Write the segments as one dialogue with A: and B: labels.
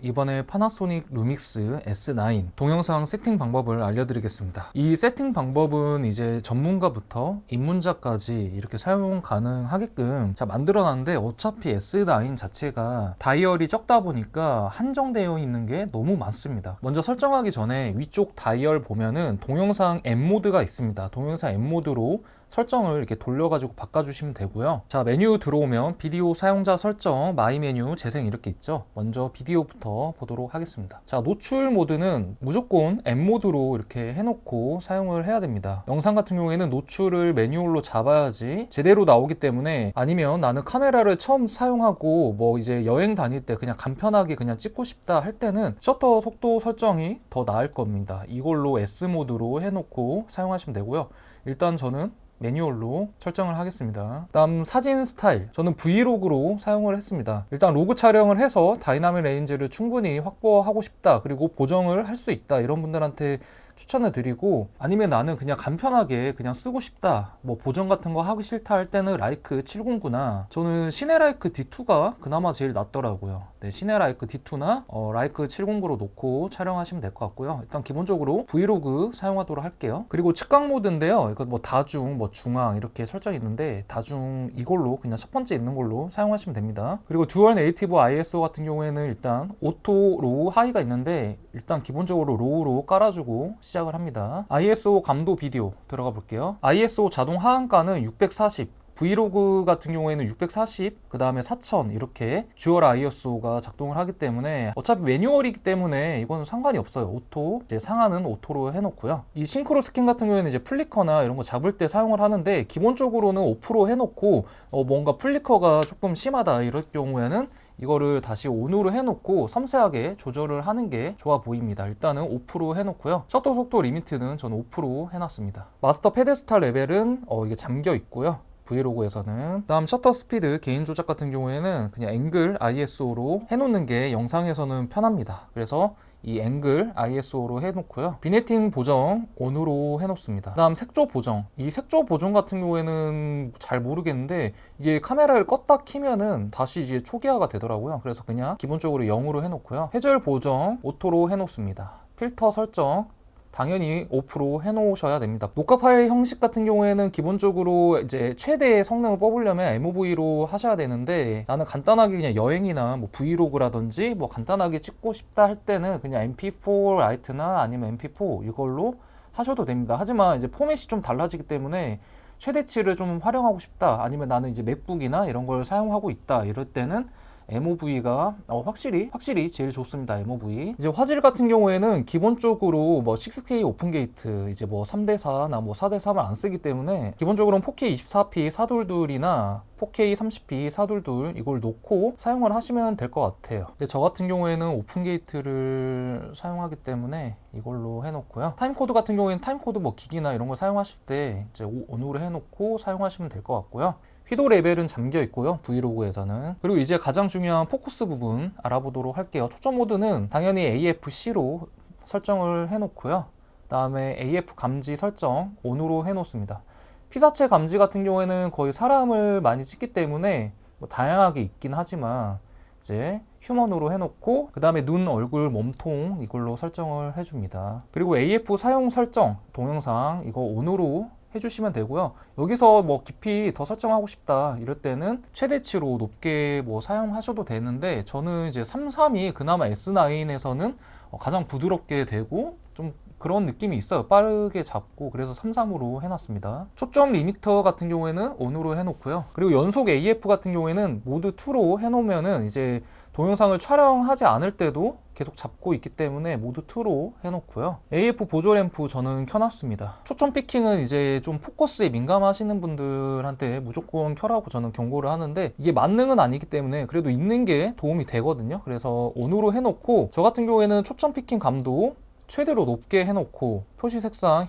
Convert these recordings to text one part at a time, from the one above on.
A: 이번에 파나소닉 루믹스 S9 동영상 세팅 방법을 알려드리겠습니다. 이 세팅 방법은 이제 전문가부터 입문자까지 이렇게 사용 가능하게끔 만들어놨는데, 어차피 S9 자체가 다이얼이 적다 보니까 한정되어 있는 게 너무 많습니다. 먼저 설정하기 전에 위쪽 다이얼 보면은 동영상 M 모드가 있습니다. 동영상 M 모드로 설정을 이렇게 돌려가지고 바꿔주시면 되고요. 자, 메뉴 들어오면 비디오 사용자 설정, 마이 메뉴, 재생 이렇게 있죠. 먼저 비디오부터 보도록 하겠습니다. 자, 노출 모드는 무조건 M 모드로 이렇게 해놓고 사용을 해야 됩니다. 영상 같은 경우에는 노출을 매뉴얼로 잡아야지 제대로 나오기 때문에, 아니면 나는 카메라를 처음 사용하고 뭐 이제 여행 다닐 때 그냥 간편하게 그냥 찍고 싶다 할 때는 셔터 속도 설정이 더 나을 겁니다. 이걸로 S 모드로 해놓고 사용하시면 되고요. 일단 저는 매뉴얼로 설정을 하겠습니다. 다음 사진 스타일, 저는 브이로그로 사용을 했습니다. 일단 로그 촬영을 해서 다이나믹 레인지를 충분히 확보하고 싶다, 그리고 보정을 할 수 있다, 이런 분들한테 추천을 드리고, 아니면 나는 그냥 간편하게 그냥 쓰고 싶다, 뭐 보정 같은 거 하기 싫다 할 때는 라이크 709나, 저는 시네라이크 D2가 그나마 제일 낫더라고요. 네, 시네라이크 D2나 라이크 709로 놓고 촬영하시면 될 것 같고요. 일단 기본적으로 브이로그 사용하도록 할게요. 그리고 측각 모드인데요, 이거 뭐 다중, 뭐 중앙 이렇게 설정이 있는데, 다중 이걸로 그냥 첫 번째 있는 걸로 사용하시면 됩니다. 그리고 듀얼 네이티브 ISO 같은 경우에는 일단 오토 로우 하이가 있는데, 일단 기본적으로 로우로 깔아주고 시작을 합니다. ISO 감도 비디오 들어가 볼게요. ISO 자동 하한가는 640, 브이로그 같은 경우에는 640, 그 다음에 4000 이렇게 듀얼 ISO가 작동을 하기 때문에, 어차피 매뉴얼이기 때문에 이건 상관이 없어요. 오토, 이제 상한은 오토로 해놓고요. 이 싱크로 스캔 같은 경우에는 이제 플리커나 이런 거 잡을 때 사용을 하는데, 기본적으로는 오프로 해놓고 뭔가 플리커가 조금 심하다 이럴 경우에는 이거를 다시 ON으로 해놓고 섬세하게 조절을 하는 게 좋아 보입니다. 일단은 오프로 해놓고요. 셔터 속도 리미트는 저는 오프로 해놨습니다. 마스터 페데스탈 레벨은 이게 잠겨 있고요. 브이로그에서는. 다음 셔터 스피드 개인 조작 같은 경우에는 그냥 앵글 ISO로 해놓는 게 영상에서는 편합니다. 그래서 이 앵글 ISO로 해놓고요. 비네팅 보정 ON으로 해놓습니다. 그 다음 색조 보정. 이 색조 보정 같은 경우에는 잘 모르겠는데, 이게 카메라를 껐다 키면은 다시 이제 초기화가 되더라고요. 그래서 그냥 기본적으로 0으로 해놓고요. 해절 보정 오토로 해놓습니다. 필터 설정 당연히 오프로 해놓으셔야 됩니다. 녹화 파일 형식 같은 경우에는 기본적으로 이제 최대의 성능을 뽑으려면 MOV로 하셔야 되는데, 나는 간단하게 그냥 여행이나 뭐 브이로그라든지 뭐 간단하게 찍고 싶다 할 때는 그냥 MP4 라이트나 아니면 MP4 이걸로 하셔도 됩니다. 하지만 이제 포맷이 좀 달라지기 때문에 최대치를 좀 활용하고 싶다, 아니면 나는 이제 맥북이나 이런 걸 사용하고 있다 이럴 때는 MOV가 확실히 제일 좋습니다. MOV. 이제 화질 같은 경우에는 기본적으로 뭐 6K 오픈 게이트, 이제 뭐 3대4나 뭐 4대3을 안 쓰기 때문에 기본적으로는 4K 24p 422나 4K 30p 422 이걸 놓고 사용을 하시면 될 것 같아요. 근데 저 같은 경우에는 오픈 게이트를 사용하기 때문에 이걸로 해놓고요. 타임코드 같은 경우에는 타임코드 뭐 기기나 이런 거 사용하실 때 이제 ON으로 해놓고 사용하시면 될 것 같고요. 휘도 레벨은 잠겨 있고요, 브이로그에서는. 그리고 이제 가장 중요한 포커스 부분 알아보도록 할게요. 초점 모드는 당연히 AFC로 설정을 해놓고요. 그 다음에 AF 감지 설정 ON으로 해놓습니다. 피사체 감지 같은 경우에는 거의 사람을 많이 찍기 때문에 뭐 다양하게 있긴 하지만 이제 휴먼으로 해놓고, 그 다음에 눈, 얼굴, 몸통 이걸로 설정을 해줍니다. 그리고 AF 사용 설정 동영상 이거 ON으로 해주시면 되고요. 여기서 뭐 깊이 더 설정하고 싶다 이럴 때는 최대치로 높게 뭐 사용하셔도 되는데, 저는 이제 3.3이 그나마 S9에서는 가장 부드럽게 되고 좀 그런 느낌이 있어요. 빠르게 잡고. 그래서 3.3으로 해놨습니다. 초점 리미터 같은 경우에는 ON으로 해놓고요. 그리고 연속 AF 같은 경우에는 모드 2로 해놓으면은 이제 동영상을 촬영하지 않을 때도 계속 잡고 있기 때문에 모드 2로 해놓고요. AF 보조 램프 저는 켜놨습니다. 초점 피킹은 이제 좀 포커스에 민감하시는 분들한테 무조건 켜라고 저는 경고를 하는데, 이게 만능은 아니기 때문에 그래도 있는 게 도움이 되거든요. 그래서 ON으로 해놓고, 저 같은 경우에는 초점 피킹 감도 최대로 높게 해놓고, 표시 색상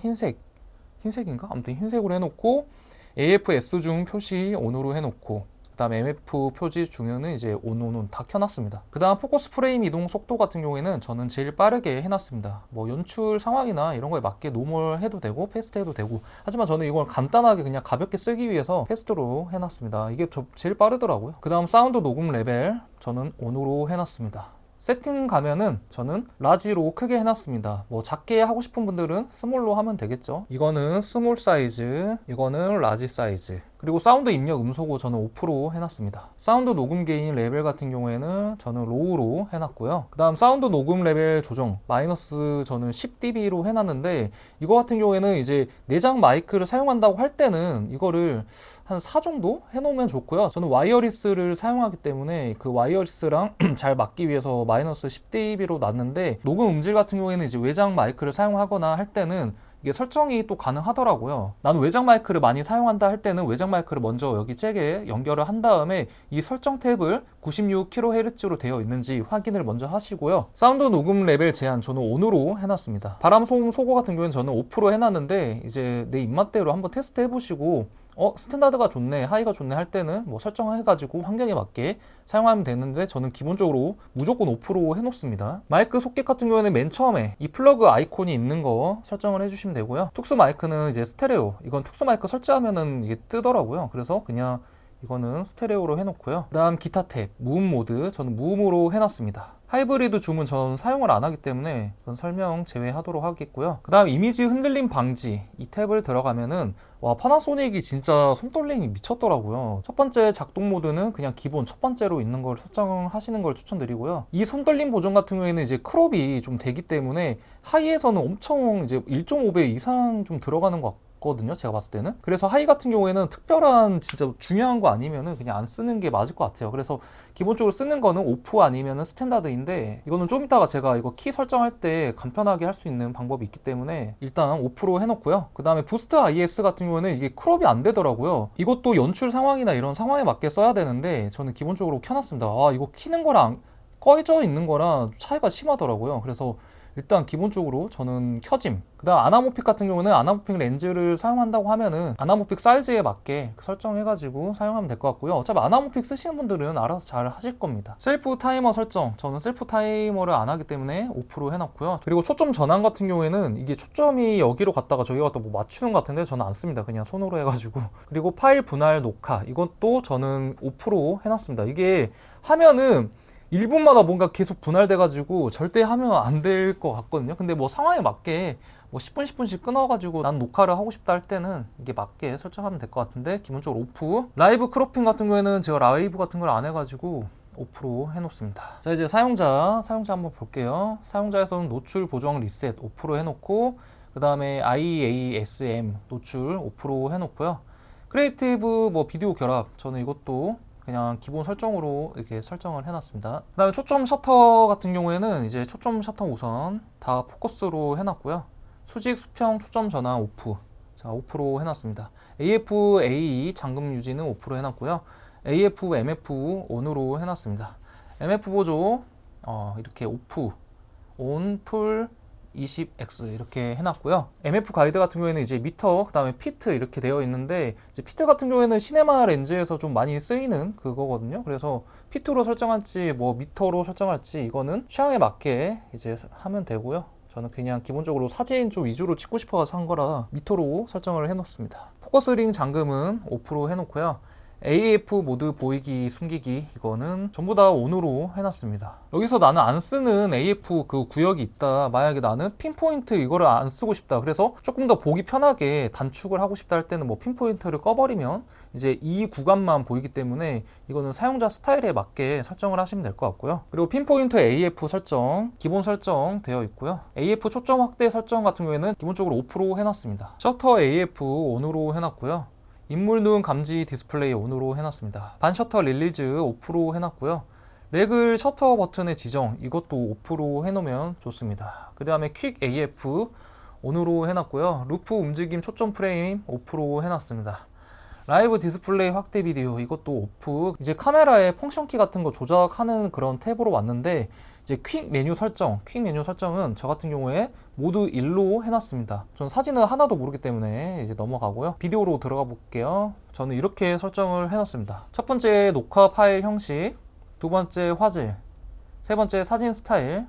A: 흰색인가? 아무튼 흰색으로 해놓고, AF S중 표시 ON으로 해놓고, 그 다음에 MF 표지 중요는 이제 ON 다 켜놨습니다. 그 다음 포커스 프레임 이동 속도 같은 경우에는 저는 제일 빠르게 해놨습니다. 뭐 연출 상황이나 이런 거에 맞게 노멀 해도 되고 패스트 해도 되고, 하지만 저는 이걸 간단하게 그냥 가볍게 쓰기 위해서 패스트로 해놨습니다. 이게 제일 빠르더라고요. 그 다음 사운드 녹음 레벨 저는 ON으로 해놨습니다. 세팅 가면은 저는 라지로 크게 해놨습니다. 뭐 작게 하고 싶은 분들은 스몰로 하면 되겠죠. 이거는 스몰 사이즈, 이거는 라지 사이즈. 그리고 사운드 입력 음소거 저는 5% 해놨습니다. 사운드 녹음 게인 레벨 같은 경우에는 저는 로우로 해놨고요. 그 다음 사운드 녹음 레벨 조정 마이너스 저는 10dB로 해놨는데, 이거 같은 경우에는 이제 내장 마이크를 사용한다고 할 때는 이거를 한 4 정도 해놓으면 좋고요. 저는 와이어리스를 사용하기 때문에 그 와이어리스랑 잘 맞기 위해서 마이너스 10dB로 놨는데, 녹음 음질 같은 경우에는 이제 외장 마이크를 사용하거나 할 때는 이게 설정이 또 가능하더라고요. 나는 외장 마이크를 많이 사용한다 할 때는 외장 마이크를 먼저 여기 잭에 연결을 한 다음에 이 설정 탭을 96kHz로 되어 있는지 확인을 먼저 하시고요. 사운드 녹음 레벨 제한 저는 ON으로 해놨습니다. 바람 소음 소거 같은 경우에는 저는 5% 해놨는데, 이제 내 입맛대로 한번 테스트 해보시고 스탠다드가 좋네, 하이가 좋네 할 때는 뭐 설정해가지고 환경에 맞게 사용하면 되는데, 저는 기본적으로 무조건 5% 해놓습니다. 마이크 소켓 같은 경우에는 맨 처음에 이 플러그 아이콘이 있는 거 설정을 해주시면 되고요. 툭스 마이크는 이제 스테레오, 이건 툭스 마이크 설치하면은 이게 뜨더라고요. 그래서 그냥 이거는 스테레오로 해놓고요. 그 다음 기타 탭, 무음 모드 저는 무음으로 해놨습니다. 하이브리드 줌은 저는 사용을 안 하기 때문에 그건 설명 제외하도록 하겠고요. 그 다음 이미지 흔들림 방지, 이 탭을 들어가면은 와, 파나소닉이 진짜 손떨림이 미쳤더라고요. 첫 번째 작동 모드는 그냥 기본 첫 번째로 있는 걸 설정하시는 걸 추천드리고요. 이 손떨림 보정 같은 경우에는 이제 크롭이 좀 되기 때문에 하이에서는 엄청 이제 1.5배 이상 좀 들어가는 것 거든요, 제가 봤을 때는. 그래서 하이 같은 경우에는 특별한 진짜 중요한 거 아니면은 그냥 안 쓰는 게 맞을 것 같아요. 그래서 기본적으로 쓰는 거는 오프 아니면은 스탠다드인데, 이거는 좀 이따가 제가 이거 키 설정할 때 간편하게 할 수 있는 방법이 있기 때문에 일단 5% 해놓고요. 그 다음에 부스트 IS 같은 경우에는 이게 크롭이 안 되더라고요. 이것도 연출 상황이나 이런 상황에 맞게 써야 되는데 저는 기본적으로 켜놨습니다. 이거 키는 거랑 꺼져 있는 거랑 차이가 심하더라고요. 그래서 일단 기본적으로 저는 켜짐. 그 다음 아나모픽 같은 경우는 아나모픽 렌즈를 사용한다고 하면은 아나모픽 사이즈에 맞게 설정해가지고 사용하면 될 것 같고요. 어차피 아나모픽 쓰시는 분들은 알아서 잘 하실 겁니다. 셀프 타이머 설정, 저는 셀프 타이머를 안 하기 때문에 5% 해놨고요. 그리고 초점 전환 같은 경우에는 이게 초점이 여기로 갔다가 저기 갔다 뭐 맞추는 것 같은데 저는 안 씁니다. 그냥 손으로 해가지고. 그리고 파일 분할 녹화, 이것도 저는 5% 해놨습니다. 이게 하면은 1분마다 뭔가 계속 분할돼가지고 절대 하면 안 될 것 같거든요. 근데 뭐 상황에 맞게 뭐 10분 10분씩 끊어가지고 난 녹화를 하고 싶다 할 때는 이게 맞게 설정하면 될 것 같은데, 기본적으로 오프. 라이브 크로핑 같은 경우에는 제가 라이브 같은 걸 안 해가지고 5% 해놓습니다. 자, 이제 사용자 한번 볼게요. 사용자에서는 노출 보정 리셋 5% 해놓고, 그 다음에 IASM 노출 5% 해놓고요. 크리에이티브 뭐 비디오 결합, 저는 이것도 그냥 기본 설정으로 이렇게 설정을 해놨습니다. 그 다음에 초점 셔터 같은 경우에는 이제 초점 셔터 우선 다 포커스로 해놨고요. 수직, 수평, 초점 전환 오프. 자, 5% 해놨습니다. AF, AE 잠금 유지는 5% 해놨고요. AF, MF ON으로 해놨습니다. MF 보조 이렇게 오프, ON, 풀, 20x 이렇게 해놨고요. MF 가이드 같은 경우에는 이제 미터, 그 다음에 피트 이렇게 되어 있는데, 이제 피트 같은 경우에는 시네마 렌즈에서 좀 많이 쓰이는 그거거든요. 그래서 피트로 설정할지 뭐 미터로 설정할지 이거는 취향에 맞게 이제 하면 되고요. 저는 그냥 기본적으로 사진 좀 위주로 찍고 싶어서 한 거라 미터로 설정을 해놓습니다. 포커스링 잠금은 5% 해놓고요. AF 모드 보이기 숨기기 이거는 전부 다 ON으로 해놨습니다. 여기서 나는 안 쓰는 AF 그 구역이 있다, 만약에 나는 핀포인트 이거를 안 쓰고 싶다, 그래서 조금 더 보기 편하게 단축을 하고 싶다 할 때는 뭐 핀포인트를 꺼버리면 이제 이 구간만 보이기 때문에 이거는 사용자 스타일에 맞게 설정을 하시면 될 것 같고요. 그리고 핀포인트 AF 설정 기본 설정 되어 있고요. AF 초점 확대 설정 같은 경우에는 기본적으로 5% 해놨습니다. 셔터 AF ON으로 해놨고요. 인물 눈 감지 디스플레이 ON으로 해놨습니다. 반셔터 릴리즈 5% 해놨고요. 레글 셔터 버튼의 지정 이것도 5% 해놓으면 좋습니다. 그 다음에 퀵 AF ON으로 해놨고요. 루프 움직임 초점 프레임 5% 해놨습니다. 라이브 디스플레이 확대 비디오 이것도 오프. 이제 카메라의 펑션키 같은 거 조작하는 그런 탭으로 왔는데, 이제 퀵 메뉴 설정은 저 같은 경우에 모두 1로 해놨습니다. 전 사진은 하나도 모르기 때문에 이제 넘어가고요. 비디오로 들어가 볼게요. 저는 이렇게 설정을 해놨습니다. 첫 번째 녹화 파일 형식, 두 번째 화질, 세 번째 사진 스타일,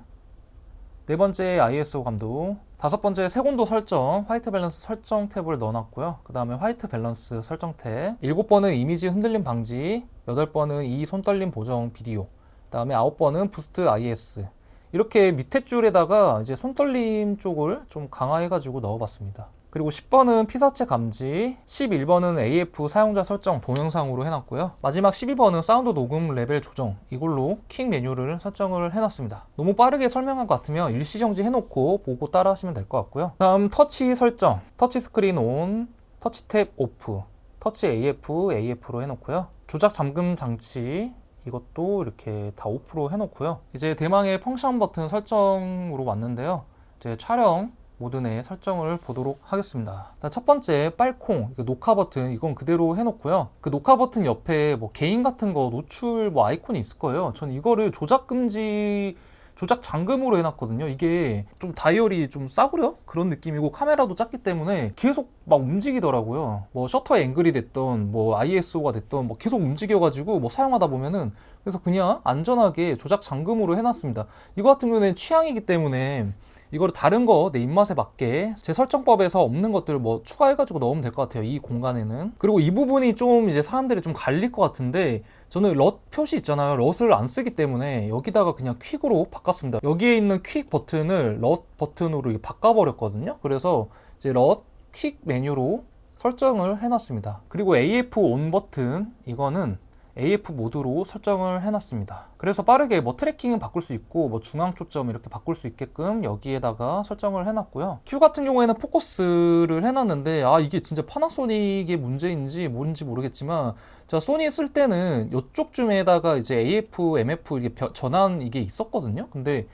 A: 네 번째 ISO 감도, 다섯 번째 색온도 설정, 화이트 밸런스 설정 탭을 넣어놨고요. 그 다음에 화이트 밸런스 설정 탭, 7번은 이미지 흔들림 방지, 8번은 이 손떨림 보정 비디오, 그다음에 9번은 부스트 IS. 이렇게 밑에 줄에다가 이제 손떨림 쪽을 좀 강화해가지고 넣어봤습니다. 그리고 10번은 피사체 감지, 11번은 AF 사용자 설정 동영상으로 해놨고요. 마지막 12번은 사운드 녹음 레벨 조정, 이걸로 킥 메뉴를 설정을 해놨습니다. 너무 빠르게 설명한 것 같으면 일시정지 해놓고 보고 따라 하시면 될 것 같고요. 다음 터치 설정, 터치 스크린 온, 터치 탭 오프, 터치 AF, AF로 해놓고요. 조작 잠금 장치, 이것도 이렇게 다 오프로 해놓고요. 이제 대망의 펑션 버튼 설정으로 왔는데요. 이제 촬영 모드 내 설정을 보도록 하겠습니다. 일단 첫 번째 빨콩 녹화 버튼, 이건 그대로 해놓고요. 그 녹화 버튼 옆에 뭐 개인 같은 거 노출 뭐 아이콘이 있을 거예요. 저는 이거를 조작 금지, 조작 잠금으로 해놨거든요. 이게 좀 다이얼이 좀 싸구려? 그런 느낌이고 카메라도 작기 때문에 계속 막 움직이더라고요. 뭐 셔터 앵글이 됐던 뭐 ISO가 됐던 뭐 계속 움직여가지고 뭐 사용하다 보면은, 그래서 그냥 안전하게 조작 잠금으로 해놨습니다. 이거 같은 경우는 취향이기 때문에 이거를 다른 거 내 입맛에 맞게 제 설정법에서 없는 것들을 뭐 추가해가지고 넣으면 될 것 같아요, 이 공간에는. 그리고 이 부분이 좀 이제 사람들이 좀 갈릴 것 같은데, 저는 럿 표시 있잖아요. 럿을 안 쓰기 때문에 여기다가 그냥 퀵으로 바꿨습니다. 여기에 있는 퀵 버튼을 럿 버튼으로 바꿔버렸거든요. 그래서 이제 럿 퀵 메뉴로 설정을 해놨습니다. 그리고 AF 온 버튼, 이거는 AF 모드로 설정을 해놨습니다. 그래서 빠르게 뭐 트래킹은 바꿀 수 있고 뭐 중앙 초점 이렇게 바꿀 수 있게끔 여기에다가 설정을 해놨고요. Q 같은 경우에는 포커스를 해놨는데, 이게 진짜 파나소닉의 문제인지 뭔지 모르겠지만, 제가 소니 쓸 때는 이쪽쯤에다가 이제 AF, MF 이게 전환 이게 있었거든요. 근데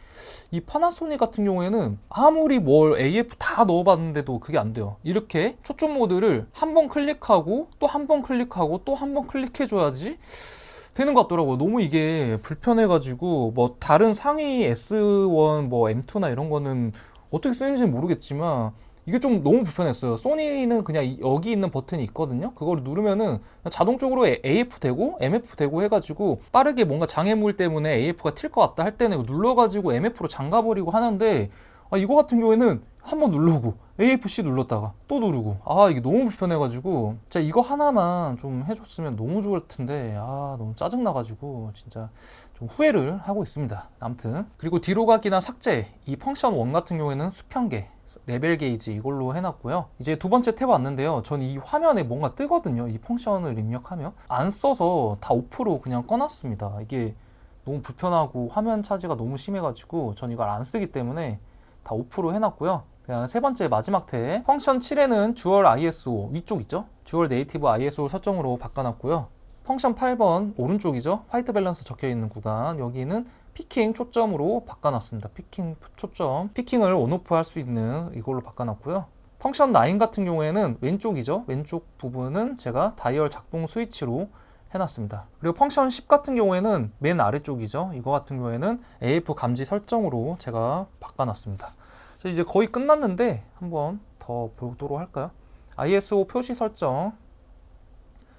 A: 이 파나소닉 같은 경우에는 아무리 뭘 AF 다 넣어봤는데도 그게 안 돼요. 이렇게 초점 모드를 한 번 클릭하고 또 한 번 클릭하고 또 한 번 클릭해줘야지 되는 것 같더라고요. 너무 이게 불편해가지고, 뭐 다른 상위 S1 뭐 M2나 이런 거는 어떻게 쓰는지는 모르겠지만 이게 좀 너무 불편했어요. 소니는 그냥 여기 있는 버튼이 있거든요. 그걸 누르면은 자동적으로 AF 되고 MF 되고 해가지고 빠르게 뭔가 장애물 때문에 AF가 튈 것 같다 할 때는 눌러가지고 MF로 잠가버리고 하는데, 이거 같은 경우에는 한번 누르고 AFC 눌렀다가 또 누르고, 이게 너무 불편해가지고 진짜 이거 하나만 좀 해줬으면 너무 좋을 텐데, 너무 짜증나가지고 진짜 좀 후회를 하고 있습니다. 아무튼, 그리고 뒤로 가기나 삭제, 이 펑션 1 같은 경우에는 수평계 레벨 게이지 이걸로 해놨고요. 이제 두 번째 탭 왔는데요. 전 이 화면에 뭔가 뜨거든요. 이 펑션을 입력하면 안 써서 다 오프로 그냥 꺼놨습니다. 이게 너무 불편하고 화면 차지가 너무 심해가지고 전 이걸 안 쓰기 때문에 다 오프로 해놨고요. 그냥 세 번째 마지막 탭 펑션 7에는 듀얼 ISO 위쪽 있죠? 듀얼 네이티브 ISO 설정으로 바꿔놨고요. 펑션 8번 오른쪽이죠? 화이트 밸런스 적혀있는 구간, 여기는 피킹 초점으로 바꿔놨습니다. 피킹 초점, 피킹을 온오프 할 수 있는 이걸로 바꿔놨고요. 펑션 9 같은 경우에는 왼쪽이죠? 왼쪽 부분은 제가 다이얼 작동 스위치로 해놨습니다. 그리고 펑션 10 같은 경우에는 맨 아래쪽이죠? 이거 같은 경우에는 AF 감지 설정으로 제가 바꿔놨습니다. 이제 거의 끝났는데 한번 더 보도록 할까요? ISO 표시 설정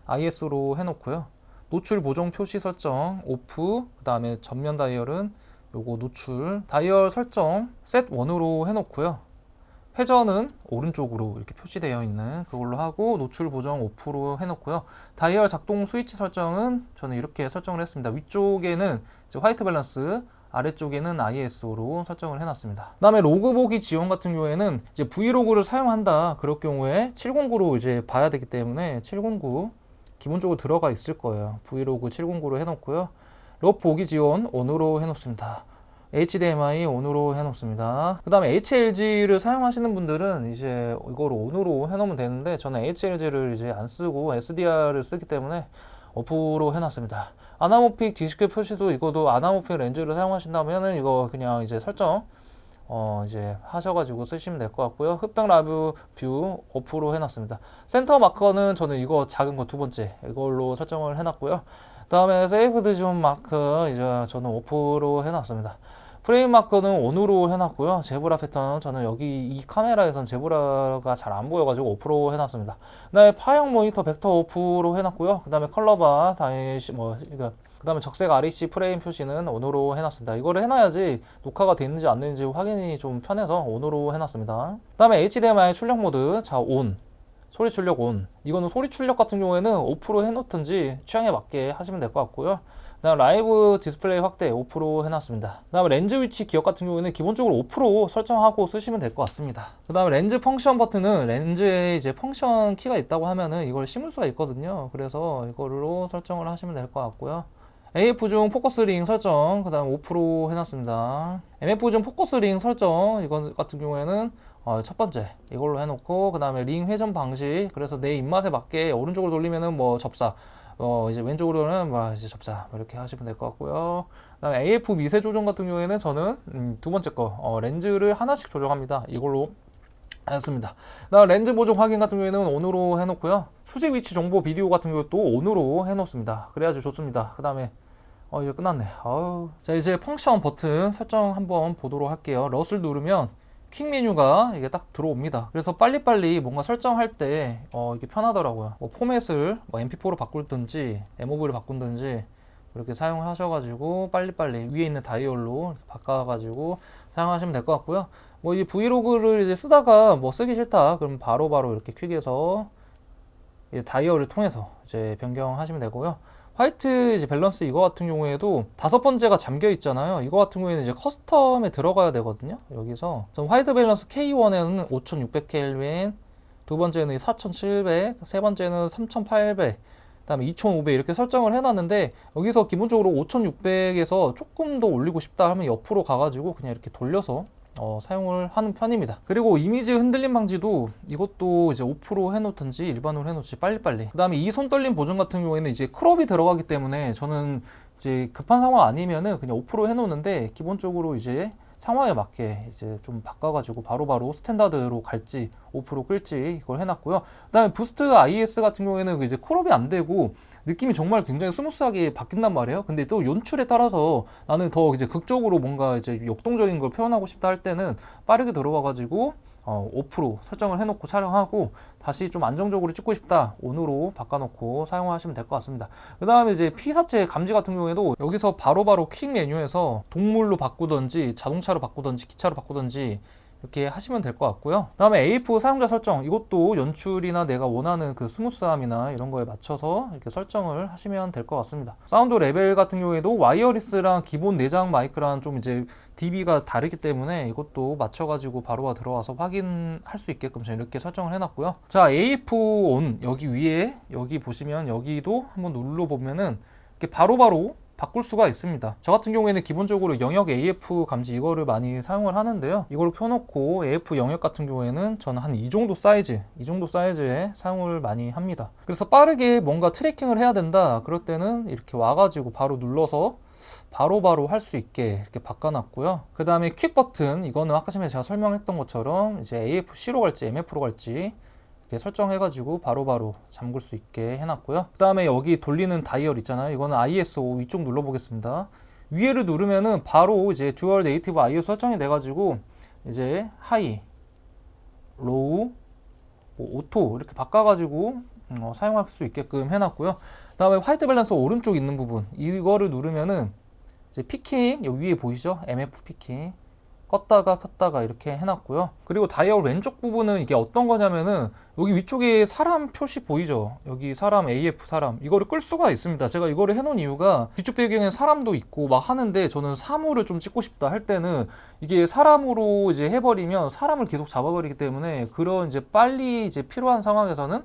A: ISO로 해놓고요. 노출 보정 표시 설정 오프, 그 다음에 전면 다이얼은 요거 노출 다이얼 설정 셋 1으로 해놓고요. 회전은 오른쪽으로 이렇게 표시되어 있는 그걸로 하고, 노출 보정 오프로 해놓고요. 다이얼 작동 스위치 설정은 저는 이렇게 설정을 했습니다. 위쪽에는 이제 화이트 밸런스, 아래쪽에는 ISO로 설정을 해놨습니다. 그 다음에 로그 보기 지원 같은 경우에는 이제 브이로그를 사용한다 그럴 경우에 709로 이제 봐야 되기 때문에 709 기본적으로 들어가 있을 거예요. 브이로그 709로 해놓고요. 롭 보기 지원 ON으로 해놓습니다. HDMI ON으로 해놓습니다. 그 다음에 HLG를 사용하시는 분들은 이제 이걸 ON으로 해놓으면 되는데, 저는 HLG를 이제 안 쓰고 SDR을 쓰기 때문에 오프로 해놨습니다. 아나모픽 디스크 표시도 이거도 아나모픽 렌즈를 사용하신다면은 이거 그냥 이제 설정 이제 하셔가지고 쓰시면 될 것 같고요. 흑백 라이브 뷰 오프로 해놨습니다. 센터 마커는 저는 이거 작은 거 두 번째 이걸로 설정을 해놨고요. 그 다음에 세이브드 존 마크 이제 저는 오프로 해놨습니다. 프레임 마커는 ON으로 해놨고요. 제브라 패턴 저는 여기 이 카메라에선 제브라가 잘 안 보여가지고 오프로 해놨습니다. 그 다음에 파형 모니터 벡터 오프로 해놨고요. 그 다음에 컬러바 다시 그 다음에 적색 REC 프레임 표시는 ON으로 해놨습니다. 이거를 해놔야지 녹화가 되는지 안 되는지 확인이 좀 편해서 ON으로 해놨습니다. 그 다음에 HDMI 출력 모드 자 ON, 소리 출력 ON. 이거는 소리 출력 같은 경우에는 오프로 해놓든지 취향에 맞게 하시면 될 것 같고요. 그다음 라이브 디스플레이 확대 5% 해놨습니다. 그다음에 렌즈 위치 기억 같은 경우에는 기본적으로 5% 설정하고 쓰시면 될 것 같습니다. 그다음에 렌즈 펑션 버튼은 렌즈에 이제 펑션 키가 있다고 하면은 이걸 심을 수가 있거든요. 그래서 이거로 설정을 하시면 될 것 같고요. AF 중 포커스 링 설정, 그 다음 5% 해놨습니다. MF 중 포커스 링 설정, 이거 같은 경우에는 첫 번째 이걸로 해놓고, 그 다음에 링 회전 방식, 그래서 내 입맛에 맞게 오른쪽으로 돌리면은 뭐 접사, 이제 왼쪽으로는 뭐 이제 접사, 이렇게 하시면 될 것 같고요. 그다음에 AF 미세 조정 같은 경우에는 저는 두 번째 거 렌즈를 하나씩 조정합니다. 이걸로 했습니다. 그다음 렌즈 보정 확인 같은 경우에는 ON으로 해놓고요. 수직 위치 정보 비디오 같은 경우도 ON으로 해놓습니다. 그래야지 좋습니다. 그 다음에 이제 끝났네. 자, 이제 펑션 버튼 설정 한번 보도록 할게요. 럿을 누르면 퀵 메뉴가 이게 딱 들어옵니다. 그래서 빨리빨리 뭔가 설정할 때 이게 편하더라고요. 뭐 포맷을 뭐 MP4로 바꾸든지 MOV를 바꾸든지 이렇게 사용을 하셔가지고 빨리빨리 위에 있는 다이얼로 이렇게 바꿔가지고 사용하시면 될 것 같고요. 뭐 이 브이로그를 이제 쓰다가 뭐 쓰기 싫다 그럼 바로바로 이렇게 퀵에서 다이얼을 통해서 이제 변경하시면 되고요. 화이트 이제 밸런스 이거 같은 경우에도 5번째가 잠겨 있잖아요. 이거 같은 경우에는 이제 커스텀에 들어가야 되거든요. 여기서 전 화이트 밸런스 K1에는 5600켈빈, 두 번째는 4700, 세 번째는 3800, 그다음에 2500 이렇게 설정을 해놨는데, 여기서 기본적으로 5600에서 조금 더 올리고 싶다 하면 옆으로 가가지고 그냥 이렇게 돌려서 사용을 하는 편입니다. 그리고 이미지 흔들림 방지도 이것도 이제 5% 해놓든지 일반으로 해놓지 빨리빨리. 그 다음에 이 손 떨림 보정 같은 경우에는 이제 크롭이 들어가기 때문에 저는 이제 급한 상황 아니면은 그냥 5% 해놓는데, 기본적으로 이제 상황에 맞게 이제 좀 바꿔가지고 바로바로 스탠다드로 갈지 5% 끌지 이걸 해놨고요. 그 다음에 부스트 IS 같은 경우에는 이제 크롭이 안 되고 느낌이 정말 굉장히 스무스하게 바뀐단 말이에요. 근데 또 연출에 따라서 나는 더 이제 극적으로 뭔가 이제 역동적인 걸 표현하고 싶다 할 때는 빠르게 들어와가지고 5% 설정을 해놓고 촬영하고, 다시 좀 안정적으로 찍고 싶다 ON으로 바꿔놓고 사용하시면 될 것 같습니다. 그 다음에 이제 피사체 감지 같은 경우에도 여기서 바로바로 퀵 메뉴에서 동물로 바꾸던지 자동차로 바꾸던지 기차로 바꾸던지 이렇게 하시면 될 것 같고요. 그 다음에 AF 사용자 설정, 이것도 연출이나 내가 원하는 그 스무스함이나 이런 거에 맞춰서 이렇게 설정을 하시면 될 것 같습니다. 사운드 레벨 같은 경우에도 와이어리스랑 기본 내장 마이크랑 좀 이제 dB가 다르기 때문에 이것도 맞춰가지고 바로 들어와서 확인할 수 있게끔 저는 이렇게 설정을 해놨고요. 자, AF ON 여기 위에 여기 보시면 여기도 한번 눌러보면은 이렇게 바로바로 바꿀 수가 있습니다. 저 같은 경우에는 기본적으로 영역 AF 감지 이거를 많이 사용을 하는데요. 이거를 켜놓고 AF 영역 같은 경우에는 저는 한 이 정도 사이즈에 사용을 많이 합니다. 그래서 빠르게 뭔가 트래킹을 해야 된다 그럴 때는 이렇게 와가지고 바로 눌러서 바로바로 할 수 있게 이렇게 바꿔놨고요. 그 다음에 퀵 버튼, 이거는 아까 전에 제가 설명했던 것처럼 이제 AFC로 갈지 MF로 갈지 이렇게 설정해가지고 바로바로 잠글 수 있게 해놨고요. 그 다음에 여기 돌리는 다이얼 있잖아요. 이거는 ISO 위쪽 눌러보겠습니다. 위에를 누르면은 바로 이제 듀얼 네이티브 ISO 설정이 돼가지고 이제 하이, 로우, 오토 이렇게 바꿔가지고 사용할 수 있게끔 해놨고요. 그 다음에 화이트 밸런스 오른쪽 있는 부분, 이거를 누르면은 이제 피킹 여기 위에 보이죠? MF 피킹 껐다가 켰다가 이렇게 해놨고요. 그리고 다이얼 왼쪽 부분은 이게 어떤 거냐면은 여기 위쪽에 사람 표시 보이죠? 여기 사람 AF 사람 이거를 끌 수가 있습니다. 제가 이거를 해놓은 이유가 뒤쪽 배경에 사람도 있고 막 하는데, 저는 사물을 좀 찍고 싶다 할 때는 이게 사람으로 이제 해버리면 사람을 계속 잡아버리기 때문에, 그런 이제 빨리 이제 필요한 상황에서는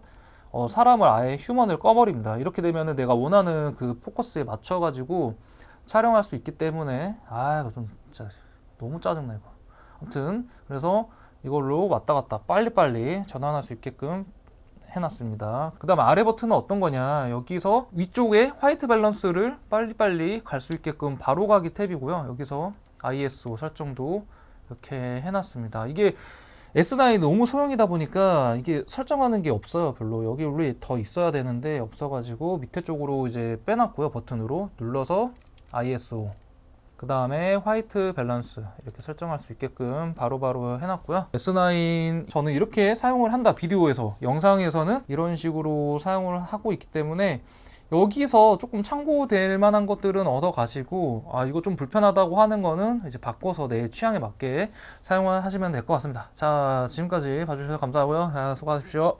A: 사람을 아예 휴먼을 꺼버립니다. 이렇게 되면은 내가 원하는 그 포커스에 맞춰가지고 촬영할 수 있기 때문에 이거 좀 진짜 너무 짜증나 이거. 아무튼 그래서 이걸로 왔다 갔다 빨리빨리 전환할 수 있게끔 해놨습니다. 그 다음 아래 버튼은 어떤 거냐, 여기서 위쪽에 화이트 밸런스를 빨리빨리 갈 수 있게끔 바로 가기 탭이고요. 여기서 ISO 설정도 이렇게 해놨습니다. 이게 S9이 너무 소형이다 보니까 이게 설정하는 게 없어요. 별로. 여기 원래 더 있어야 되는데 없어가지고 밑에 쪽으로 이제 빼놨고요. 버튼으로 눌러서 ISO, 그 다음에 화이트 밸런스 이렇게 설정할 수 있게끔 바로바로 해놨고요. S9 저는 이렇게 사용을 한다. 비디오에서, 영상에서는 이런 식으로 사용을 하고 있기 때문에 여기서 조금 참고될 만한 것들은 얻어 가시고, 이거 좀 불편하다고 하는 거는 이제 바꿔서 내 취향에 맞게 사용하시면 될 것 같습니다. 자, 지금까지 봐주셔서 감사하고요. 수고하십시오.